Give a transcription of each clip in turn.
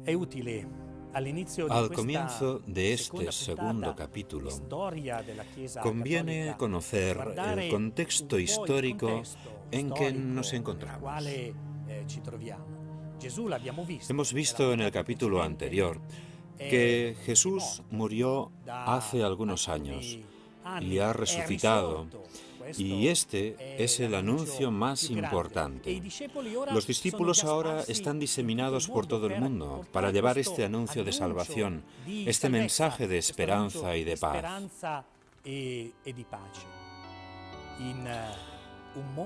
Al comienzo de este segundo capítulo, conviene conocer el contexto histórico en que nos encontramos. Hemos visto en el capítulo anterior que Jesús murió hace algunos años y ha resucitado, y este es el anuncio más importante. Los discípulos ahora están diseminados por todo el mundo para llevar este anuncio de salvación, este mensaje de esperanza y de paz.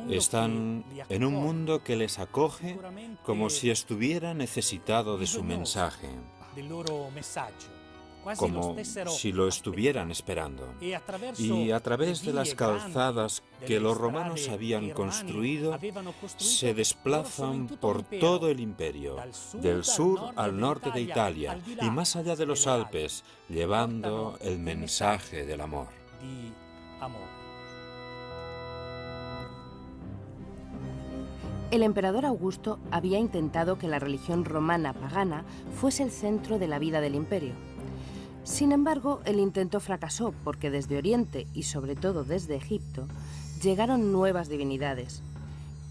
Están en un mundo que les acoge como si estuviera necesitado de su mensaje, como si lo estuvieran esperando. Y a través de las calzadas que los romanos habían construido, se desplazan por todo el imperio, del sur al norte de Italia y más allá de los Alpes, llevando el mensaje del amor. El emperador Augusto había intentado que la religión romana pagana fuese el centro de la vida del imperio. Sin embargo, el intento fracasó porque desde Oriente y sobre todo desde Egipto llegaron nuevas divinidades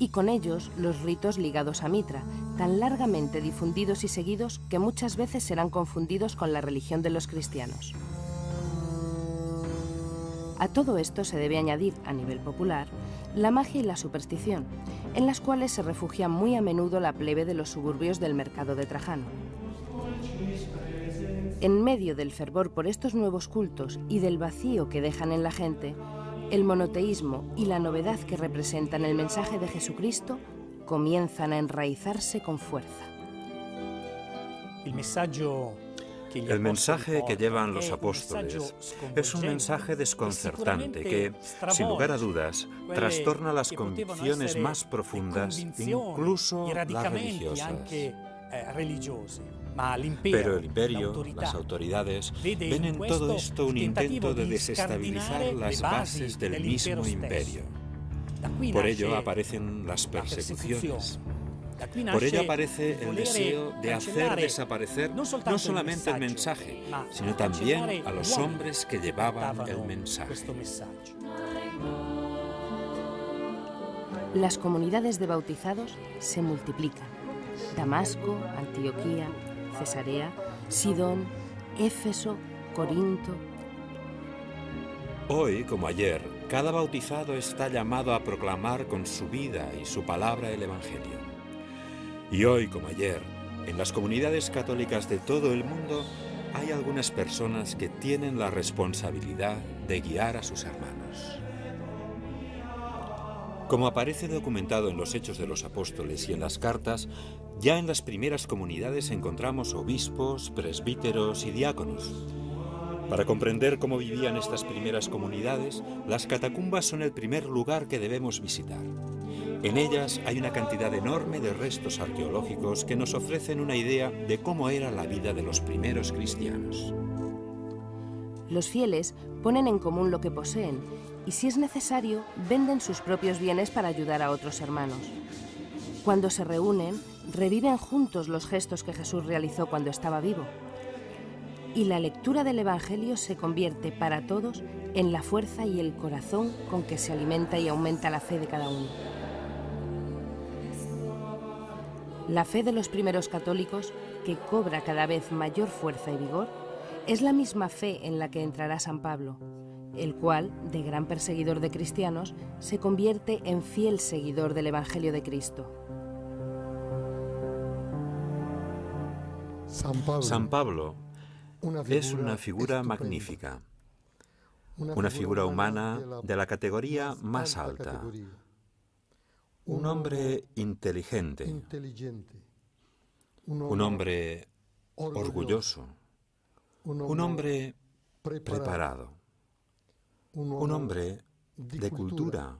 y con ellos los ritos ligados a Mitra, tan largamente difundidos y seguidos que muchas veces serán confundidos con la religión de los cristianos. A todo esto se debe añadir, a nivel popular, la magia y la superstición, en las cuales se refugia muy a menudo la plebe de los suburbios del mercado de Trajano. En medio del fervor por estos nuevos cultos y del vacío que dejan en la gente, el monoteísmo y la novedad que representan el mensaje de Jesucristo comienzan a enraizarse con fuerza. El mensaje que llevan los apóstoles es un mensaje desconcertante que, sin lugar a dudas, trastorna las convicciones más profundas, incluso las religiosas. Pero el imperio, las autoridades, ven en todo esto un intento de desestabilizar las bases del mismo imperio. Por ello aparecen las persecuciones. Por ello aparece el deseo de hacer desaparecer no solamente el mensaje, sino también a los hombres que llevaban el mensaje. Las comunidades de bautizados se multiplican. Damasco, Antioquía, Cesarea, Sidón, Éfeso, Corinto. Hoy, como ayer, cada bautizado está llamado a proclamar con su vida y su palabra el Evangelio. Y hoy, como ayer, en las comunidades católicas de todo el mundo hay algunas personas que tienen la responsabilidad de guiar a sus hermanos. Como aparece documentado en los Hechos de los Apóstoles y en las cartas, ya en las primeras comunidades encontramos obispos, presbíteros y diáconos. Para comprender cómo vivían estas primeras comunidades, las catacumbas son el primer lugar que debemos visitar. En ellas hay una cantidad enorme de restos arqueológicos que nos ofrecen una idea de cómo era la vida de los primeros cristianos. Los fieles ponen en común lo que poseen y, si es necesario, venden sus propios bienes para ayudar a otros hermanos. Cuando se reúnen, reviven juntos los gestos que Jesús realizó cuando estaba vivo. Y la lectura del Evangelio se convierte para todos en la fuerza y el corazón con que se alimenta y aumenta la fe de cada uno. La fe de los primeros católicos, que cobra cada vez mayor fuerza y vigor, es la misma fe en la que entrará San Pablo, el cual, de gran perseguidor de cristianos, se convierte en fiel seguidor del Evangelio de Cristo. San Pablo es una figura magnífica, una figura humana de la categoría más alta. Un hombre inteligente, un hombre orgulloso, un hombre preparado, un hombre de cultura,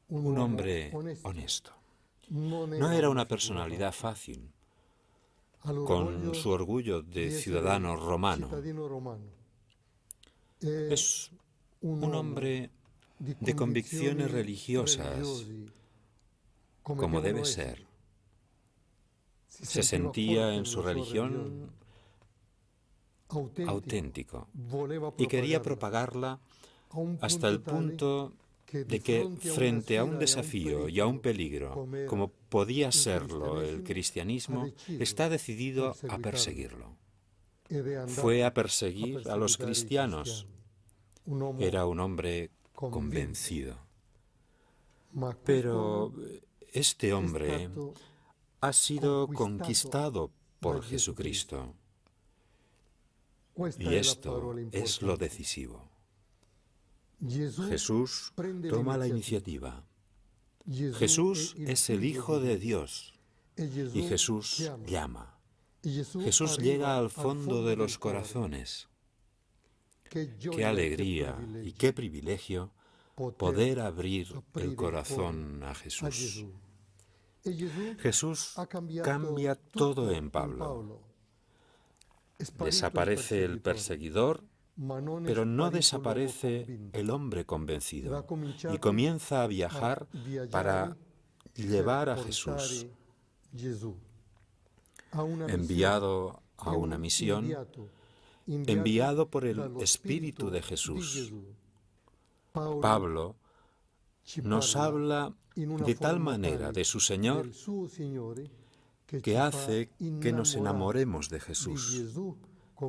un hombre honesto. No era una personalidad fácil, con su orgullo de ciudadano romano. Es un hombre de convicciones religiosas, como debe ser. se sentía en su religión auténtico y quería propagarla hasta el punto de que, frente a un desafío y a un peligro, como podía serlo el cristianismo, está decidido a perseguirlo. Fue a perseguir a los cristianos. Era un hombre convencido. Pero este hombre ha sido conquistado por Jesucristo. Y esto es lo decisivo. Jesús toma la iniciativa. Jesús es el Hijo de Dios y Jesús llama. Jesús llega al fondo de los corazones. Qué alegría y qué privilegio poder abrir el corazón a Jesús. Jesús cambia todo en Pablo. Desaparece el perseguidor, pero no desaparece el hombre convencido y comienza a viajar para llevar a Jesús. Enviado a una misión, enviado por el Espíritu de Jesús. Pablo nos habla de tal manera de su Señor que hace que nos enamoremos de Jesús,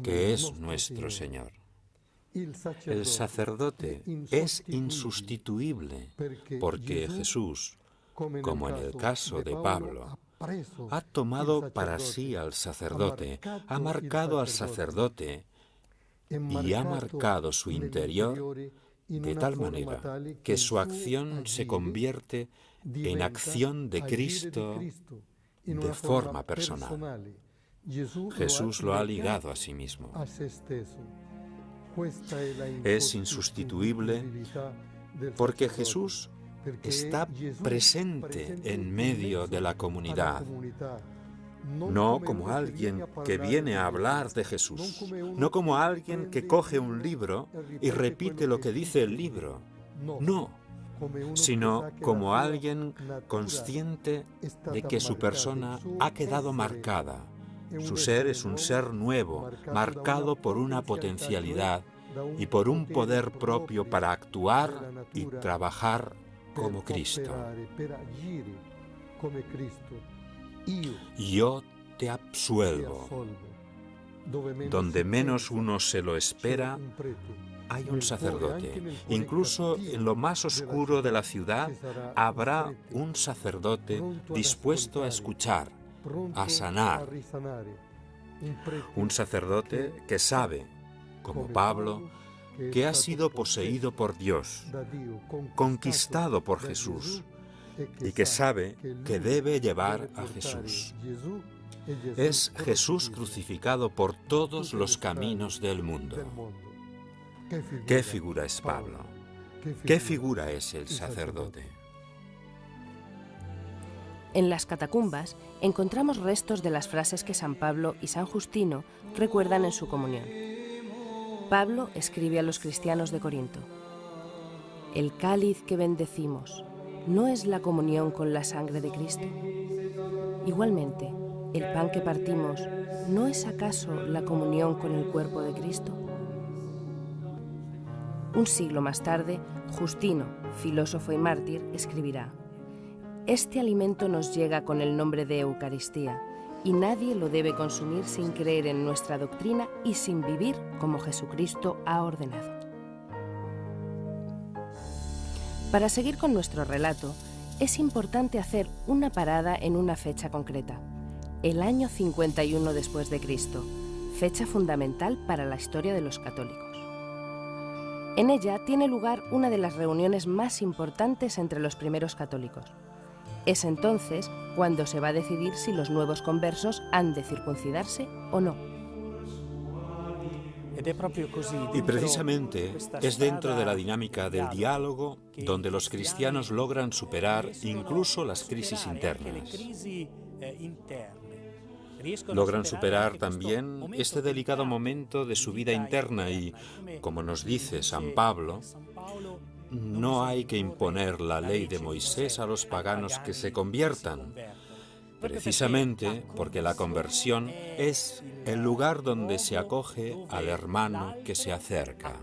que es nuestro Señor. El sacerdote es insustituible porque Jesús, como en el caso de Pablo, ha tomado para sí al sacerdote, ha marcado al sacerdote y ha marcado su interior de tal manera que su acción se convierte en acción de Cristo de forma personal. Jesús lo ha ligado a sí mismo. Es insustituible porque Jesús está presente en medio de la comunidad, no como alguien que viene a hablar de Jesús, no como alguien que coge un libro y repite lo que dice el libro, no, sino como alguien consciente de que su persona ha quedado marcada. Su ser es un ser nuevo, marcado por una potencialidad y por un poder propio para actuar y trabajar como Cristo. Yo te absuelvo. Donde menos uno se lo espera, hay un sacerdote. Incluso en lo más oscuro de la ciudad habrá un sacerdote dispuesto a escuchar, a sanar. Un sacerdote que sabe, como Pablo, que ha sido poseído por Dios, conquistado por Jesús, y que sabe que debe llevar a Jesús. Es Jesús crucificado por todos los caminos del mundo. ¿Qué figura es Pablo? ¿Qué figura es el sacerdote? En las catacumbas encontramos restos de las frases que San Pablo y San Justino recuerdan en su comunión. Pablo escribe a los cristianos de Corinto: «El cáliz que bendecimos, ¿no es la comunión con la sangre de Cristo? Igualmente, el pan que partimos, ¿no es acaso la comunión con el cuerpo de Cristo?». Un siglo más tarde, Justino, filósofo y mártir, escribirá: «Este alimento nos llega con el nombre de Eucaristía, y nadie lo debe consumir sin creer en nuestra doctrina y sin vivir como Jesucristo ha ordenado». Para seguir con nuestro relato, es importante hacer una parada en una fecha concreta: el año 51 después de Cristo, fecha fundamental para la historia de los católicos. En ella tiene lugar una de las reuniones más importantes entre los primeros católicos. Es entonces cuando se va a decidir si los nuevos conversos han de circuncidarse o no. Y precisamente es dentro de la dinámica del diálogo donde los cristianos logran superar incluso las crisis internas. Logran superar también este delicado momento de su vida interna y, como nos dice San Pablo, no hay que imponer la ley de Moisés a los paganos que se conviertan, precisamente porque la conversión es el lugar donde se acoge al hermano que se acerca.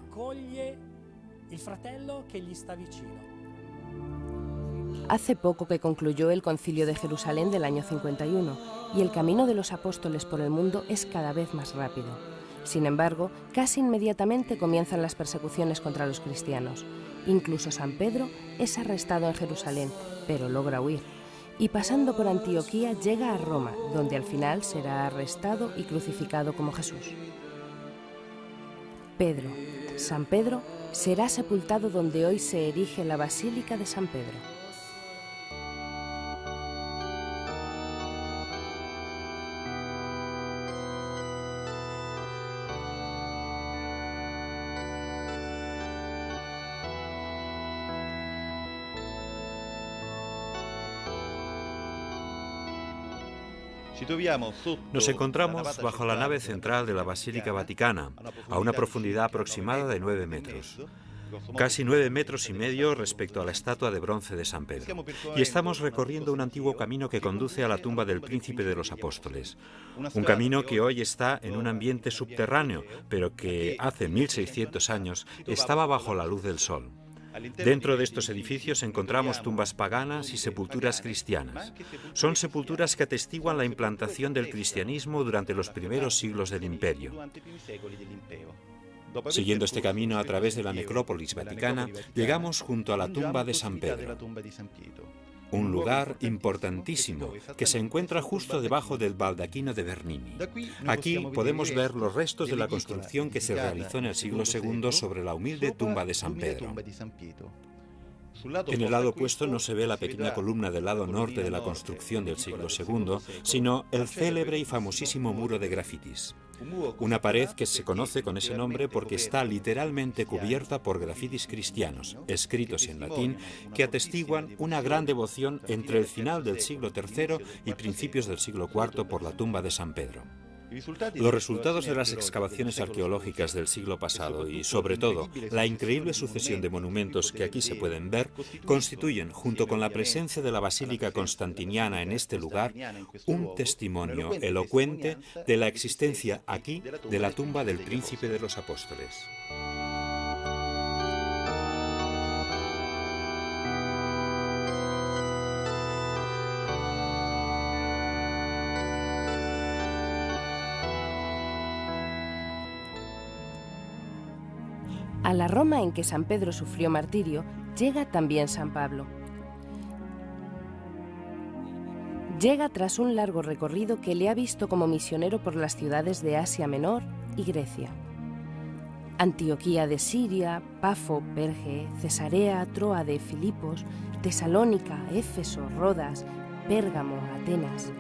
Hace poco que concluyó el Concilio de Jerusalén del año 51 y el camino de los apóstoles por el mundo es cada vez más rápido. Sin embargo, casi inmediatamente comienzan las persecuciones contra los cristianos. Incluso San Pedro es arrestado en Jerusalén, pero logra huir. Y pasando por Antioquía llega a Roma, donde al final será arrestado y crucificado como Jesús. San Pedro, será sepultado donde hoy se erige la Basílica de San Pedro. Nos encontramos bajo la nave central de la Basílica Vaticana, a una profundidad aproximada de 9 metros. Casi 9 metros y medio respecto a la estatua de bronce de San Pedro. Y estamos recorriendo un antiguo camino que conduce a la tumba del Príncipe de los Apóstoles. Un camino que hoy está en un ambiente subterráneo, pero que hace 1600 años estaba bajo la luz del sol. Dentro de estos edificios encontramos tumbas paganas y sepulturas cristianas. Son sepulturas que atestiguan la implantación del cristianismo durante los primeros siglos del imperio. Siguiendo este camino a través de la necrópolis vaticana, llegamos junto a la tumba de San Pedro. Un lugar importantísimo que se encuentra justo debajo del baldaquino de Bernini. Aquí podemos ver los restos de la construcción que se realizó en el siglo II sobre la humilde tumba de San Pedro. En el lado opuesto no se ve la pequeña columna del lado norte de la construcción del siglo II, sino el célebre y famosísimo muro de grafitis. Una pared que se conoce con ese nombre porque está literalmente cubierta por grafitis cristianos, escritos en latín, que atestiguan una gran devoción entre el final del siglo III y principios del siglo IV por la tumba de San Pedro. Los resultados de las excavaciones arqueológicas del siglo pasado y, sobre todo, la increíble sucesión de monumentos que aquí se pueden ver, constituyen, junto con la presencia de la Basílica Constantiniana en este lugar, un testimonio elocuente de la existencia aquí de la tumba del Príncipe de los Apóstoles. A la Roma en que San Pedro sufrió martirio, llega también San Pablo. Llega tras un largo recorrido que le ha visto como misionero por las ciudades de Asia Menor y Grecia. Antioquía de Siria, Pafo, Perge, Cesarea, Tróade, Filipos, Tesalónica, Éfeso, Rodas, Pérgamo, Atenas.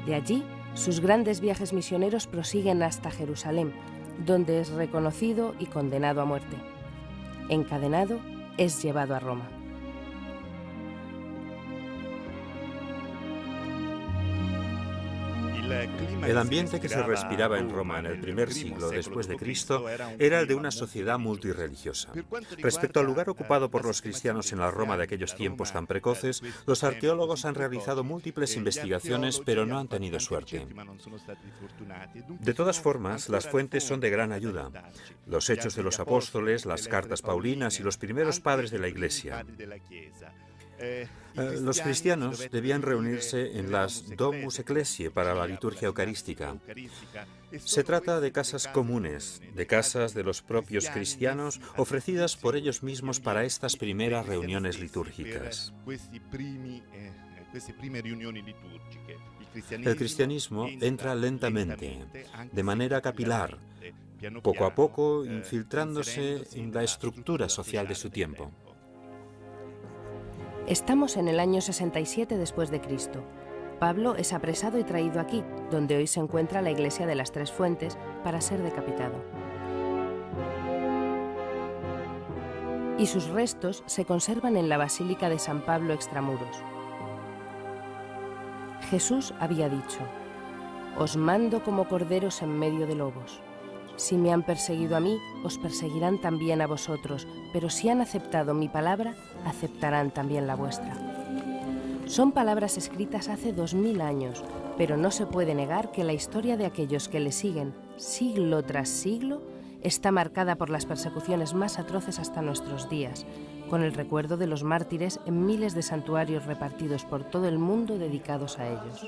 De allí, sus grandes viajes misioneros prosiguen hasta Jerusalén, donde es reconocido y condenado a muerte. Encadenado, es llevado a Roma. El ambiente que se respiraba en Roma en el primer siglo después de Cristo era el de una sociedad multirreligiosa. Respecto al lugar ocupado por los cristianos en la Roma de aquellos tiempos tan precoces, los arqueólogos han realizado múltiples investigaciones, pero no han tenido suerte. De todas formas, las fuentes son de gran ayuda. Los Hechos de los Apóstoles, las cartas paulinas y los primeros padres de la Iglesia. Los cristianos debían reunirse en las Domus Ecclesiae para la liturgia eucarística. Se trata de casas comunes, de casas de los propios cristianos ofrecidas por ellos mismos para estas primeras reuniones litúrgicas. El cristianismo entra lentamente, de manera capilar, poco a poco infiltrándose en la estructura social de su tiempo. Estamos en el año 67 después de Cristo. Pablo es apresado y traído aquí, donde hoy se encuentra la iglesia de las Tres Fuentes, para ser decapitado. Y sus restos se conservan en la Basílica de San Pablo extramuros. Jesús había dicho: «Os mando como corderos en medio de lobos. Si me han perseguido a mí, os perseguirán también a vosotros, pero si han aceptado mi palabra, aceptarán también la vuestra». Son palabras escritas hace 2000 años, pero no se puede negar que la historia de aquellos que le siguen, siglo tras siglo, está marcada por las persecuciones más atroces hasta nuestros días, con el recuerdo de los mártires en miles de santuarios repartidos por todo el mundo dedicados a ellos.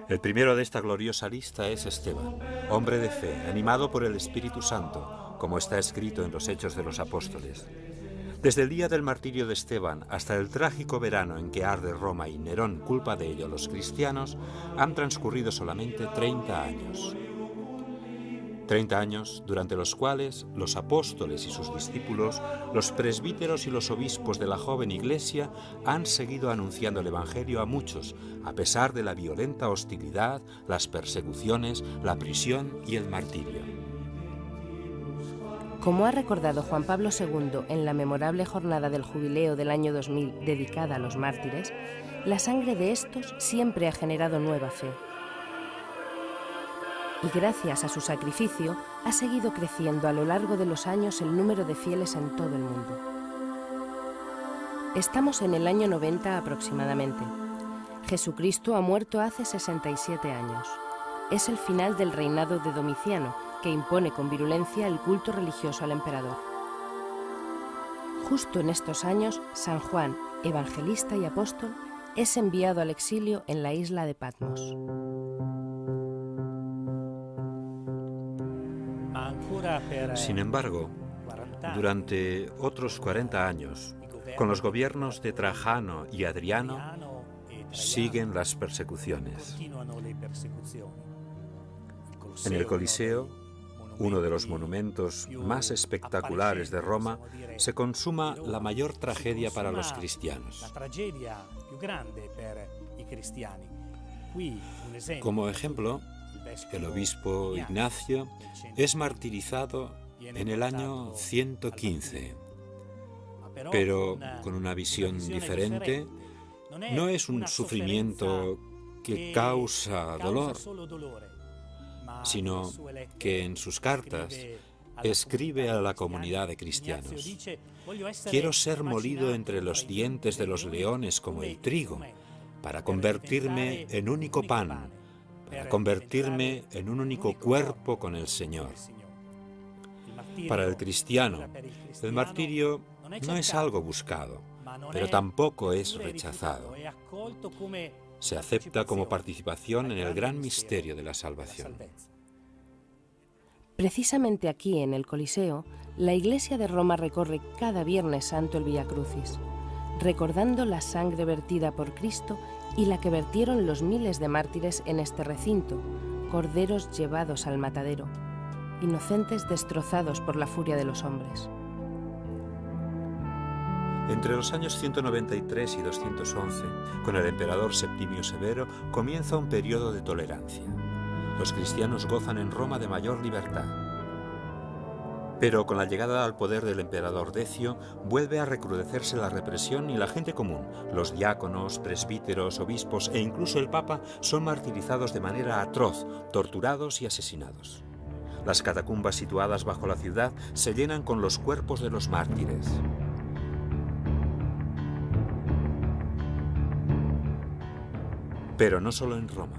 El primero de esta gloriosa lista es Esteban, hombre de fe, animado por el Espíritu Santo, como está escrito en los Hechos de los Apóstoles. Desde el día del martirio de Esteban hasta el trágico verano en que arde Roma y Nerón culpa de ello a los cristianos, han transcurrido solamente 30 años. 30 años durante los cuales los apóstoles y sus discípulos, los presbíteros y los obispos de la joven iglesia han seguido anunciando el Evangelio a muchos, a pesar de la violenta hostilidad, las persecuciones, la prisión y el martirio. Como ha recordado Juan Pablo II en la memorable jornada del jubileo del año 2000 dedicada a los mártires, la sangre de estos siempre ha generado nueva fe. Y gracias a su sacrificio ha seguido creciendo a lo largo de los años el número de fieles en todo el mundo. Estamos en el año 90 aproximadamente. Jesucristo ha muerto hace 67 años. Es el final del reinado de Domiciano, que impone con virulencia el culto religioso al emperador. Justo en estos años, San Juan, evangelista y apóstol, es enviado al exilio en la isla de Patmos. Sin embargo, durante otros 40 años, con los gobiernos de Trajano y Adriano, siguen las persecuciones. En el Coliseo, uno de los monumentos más espectaculares de Roma, se consuma la mayor tragedia para los cristianos. Como ejemplo, el obispo Ignacio es martirizado en el año 115, pero con una visión diferente. No es un sufrimiento que causa dolor, sino que en sus cartas escribe a la comunidad de cristianos: quiero ser molido entre los dientes de los leones como el trigo, para convertirme en único pan, para convertirme en un único cuerpo con el Señor. Para el cristiano, el martirio no es algo buscado, pero tampoco es rechazado. Se acepta como participación en el gran misterio de la salvación. Precisamente aquí, en el Coliseo, la Iglesia de Roma recorre cada Viernes Santo el Vía Crucis, recordando la sangre vertida por Cristo y la que vertieron los miles de mártires en este recinto, corderos llevados al matadero, inocentes destrozados por la furia de los hombres. Entre los años 193 y 211, con el emperador Septimio Severo, comienza un periodo de tolerancia. Los cristianos gozan en Roma de mayor libertad. Pero con la llegada al poder del emperador Decio, vuelve a recrudecerse la represión y la gente común, los diáconos, presbíteros, obispos e incluso el Papa son martirizados de manera atroz, torturados y asesinados. Las catacumbas situadas bajo la ciudad se llenan con los cuerpos de los mártires. Pero no solo en Roma.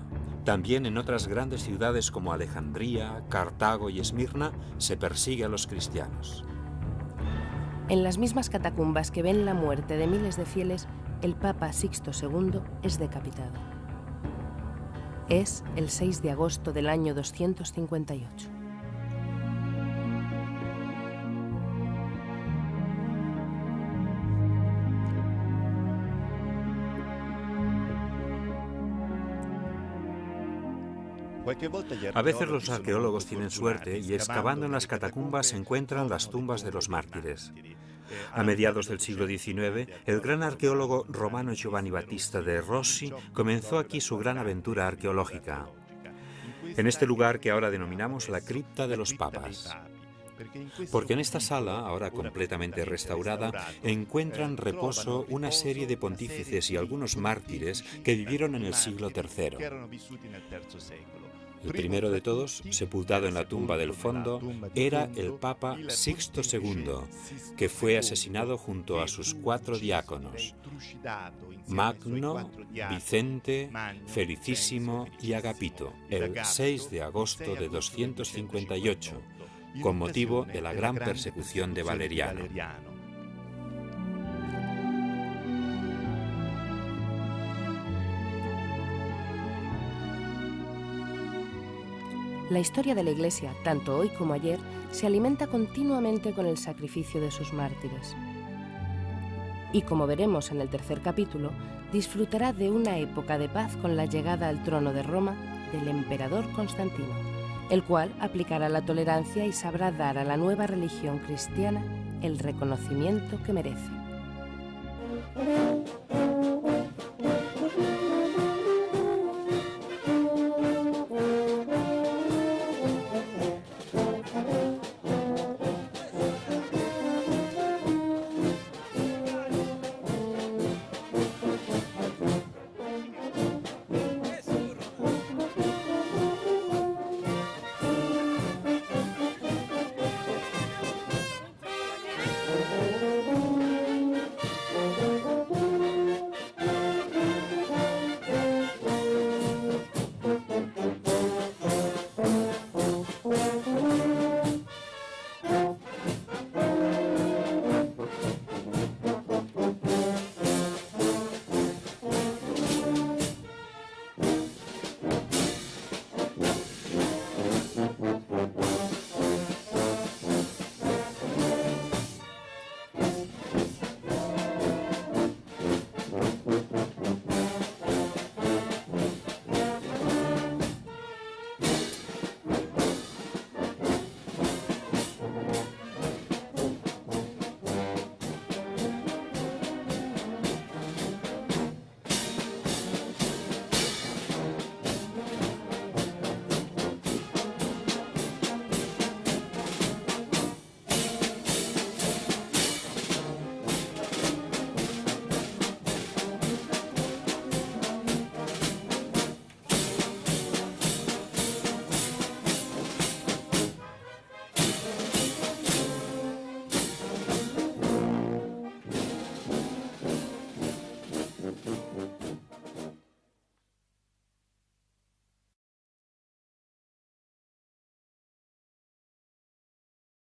También en otras grandes ciudades como Alejandría, Cartago y Esmirna se persigue a los cristianos. En las mismas catacumbas que ven la muerte de miles de fieles, el Papa Sixto II es decapitado. Es el 6 de agosto del año 258. A veces los arqueólogos tienen suerte y excavando en las catacumbas encuentran las tumbas de los mártires. A mediados del siglo XIX, el gran arqueólogo romano Giovanni Battista de Rossi comenzó aquí su gran aventura arqueológica, en este lugar que ahora denominamos la cripta de los papas. Porque en esta sala, ahora completamente restaurada, encuentran reposo una serie de pontífices y algunos mártires que vivieron en el siglo III. El primero de todos, sepultado en la tumba del fondo, era el Papa Sixto II, que fue asesinado junto a sus 4 diáconos, Magno, Vicente, Felicísimo y Agapito, el 6 de agosto de 258, con motivo de la gran persecución de Valeriano. La historia de la Iglesia, tanto hoy como ayer, se alimenta continuamente con el sacrificio de sus mártires. Y como veremos en el tercer capítulo, disfrutará de una época de paz con la llegada al trono de Roma del emperador Constantino, el cual aplicará la tolerancia y sabrá dar a la nueva religión cristiana el reconocimiento que merece.